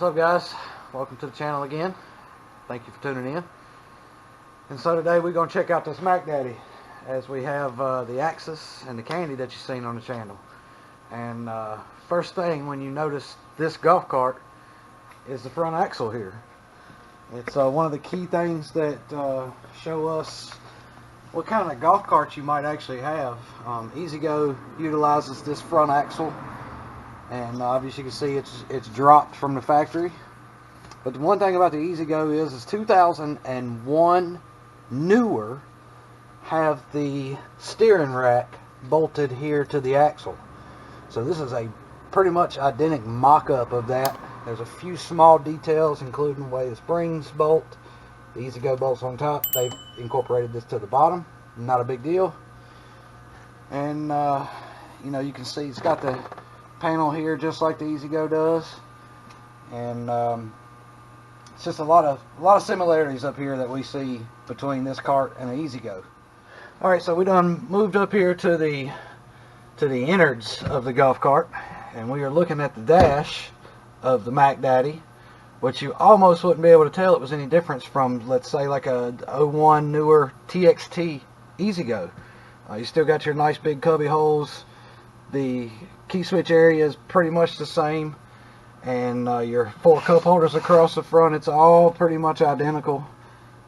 up, guys? Welcome to the channel again. Thank you for tuning in. And so today we're going to check out this Mac Daddy, as we have the Axis and the Candy that you've seen on the channel. And first thing when you notice this golf cart is the front axle here. It's one of the key things that show us what kind of golf cart you might actually have. E-Z-GO utilizes this front axle, and obviously you can see it's dropped from the factory. But the one thing about the E-Z-GO is 2001 newer have the steering rack bolted here to the axle. So this is a pretty much identical mock-up of that. There's a few small details, including the way the springs bolt. The E-Z-GO bolts on top. They've incorporated this to the bottom. Not a big deal. And you know, you can see it's got the panel here just like the E-Z-GO does. And it's just a lot of similarities up here that we see between this cart and the E-Z-GO. All right, so we done moved up here to the innards of the golf cart, and we are looking at the dash of the Mac Daddy, which you almost wouldn't be able to tell it was any difference from, let's say, like a 01 newer TXT E-Z-GO. You still got your nice big cubby holes. The key switch area is pretty much the same, and your 4 cup holders across the front, it's all pretty much identical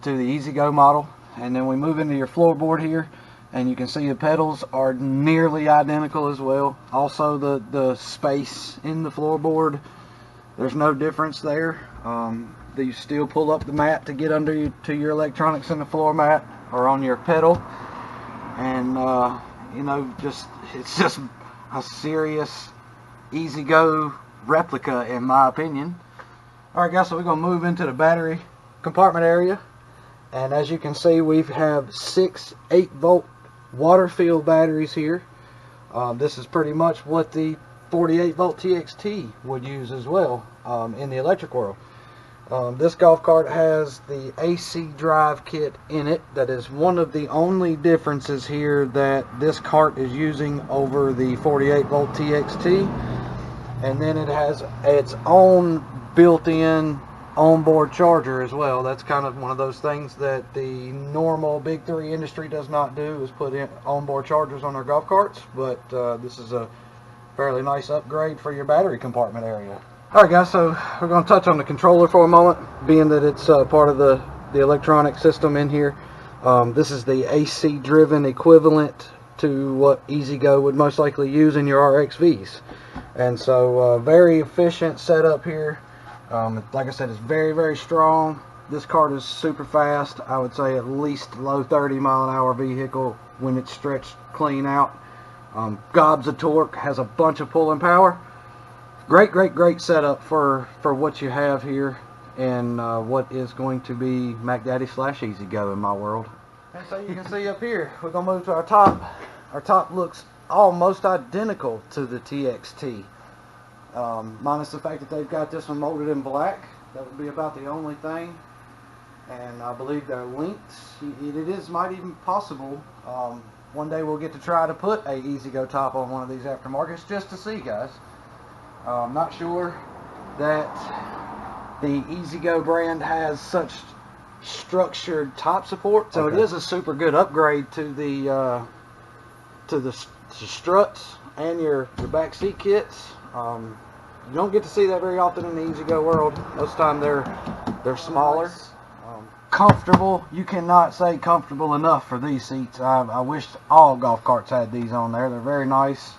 to the E-Z-GO model. And then we move into your floorboard here, and you can see the pedals are nearly identical as well. Also the space in the floorboard, there's no difference there. You still pull up the mat to get under to your electronics in the floor mat or on your pedal. And you know, it's just a serious E-Z-GO replica in my opinion. Alright guys, so we're going to move into the battery compartment area. And as you can see, we have 6 8-volt water-filled batteries here. This is pretty much what the 48-volt TXT would use as well in the electric world. This golf cart has the AC drive kit in it. That is one of the only differences here that this cart is using over the 48-volt TXT. And then it has its own built-in onboard charger as well. That's kind of one of those things that the normal big 3 industry does not do, is put in onboard chargers on their golf carts. But this is a fairly nice upgrade for your battery compartment area. Alright guys, so we're going to touch on the controller for a moment, being that it's part of the electronic system in here. This is the AC driven equivalent to what E-Z-GO would most likely use in your RXVs. And so very efficient setup here. Like I said, it's very, very strong. This cart is super fast. I would say at least low 30 mile an hour vehicle when it's stretched clean out. Gobs of torque, has a bunch of pulling power. Great setup for what you have here, and what is going to be Mac Daddy / E-Z-GO in my world. And so you can see up here, we're going to move to our top. Our top looks almost identical to the TXT. Minus the fact that they've got this one molded in black. That would be about the only thing. And I believe they're linked. It might even possible one day we'll get to try to put a E-Z-GO top on one of these aftermarkets just to see, guys. I'm not sure that the E-Z-GO brand has such structured top support, so okay. It is a super good upgrade to the struts and your back seat kits. You don't get to see that very often in the E-Z-GO world. Most of the time they're smaller. Comfortable. You cannot say comfortable enough for these seats. I wish all golf carts had these on there. They're very nice.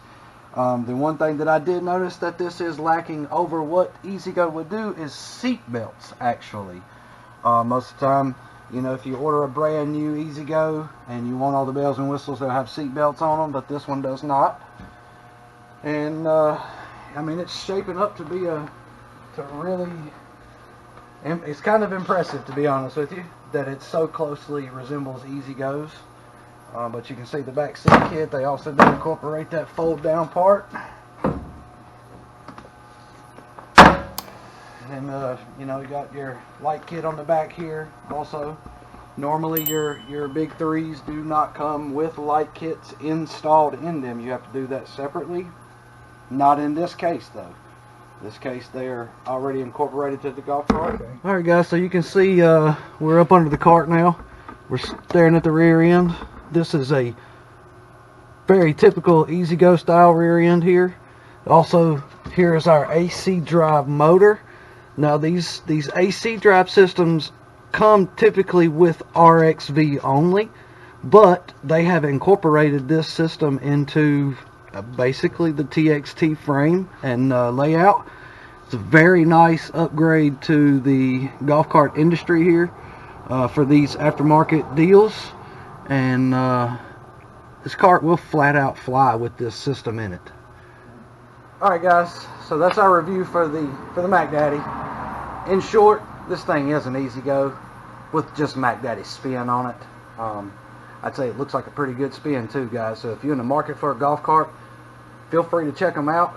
The one thing that I did notice that this is lacking over what E-Z-GO would do is seat belts, actually. Most of the time, you know, if you order a brand new E-Z-GO and you want all the bells and whistles, they'll have seat belts on them, but this one does not. And I mean, it's shaping up to be it's kind of impressive, to be honest with you, that it so closely resembles E-Z-GO's. But you can see the back seat kit, they also do incorporate that fold down part. And you know, you got your light kit on the back here also. Normally your big 3s do not come with light kits installed in them. You have to do that separately. Not in this case though. In this case, they're already incorporated to the golf cart. Okay. Alright guys, so you can see we're up under the cart now. We're staring at the rear end. This is a very typical easy-go style rear end here. Also, here is our AC drive motor. Now these AC drive systems come typically with RXV only, but they have incorporated this system into basically the TXT frame and layout. It's a very nice upgrade to the golf cart industry here for these aftermarket deals, and this cart will flat out fly with this system in it. Alright guys, so that's our review for the Mac Daddy. In short, this thing is an easy go with just Mac Daddy spin on it. I'd say it looks like a pretty good spin too, guys. So if you're in the market for a golf cart, feel free to check them out,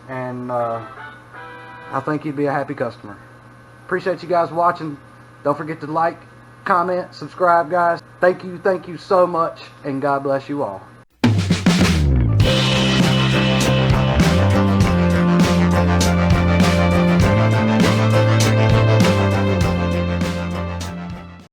and I think you'd be a happy customer. Appreciate you guys watching. Don't forget to like, comment, subscribe, guys. Thank you so much, and God bless you all.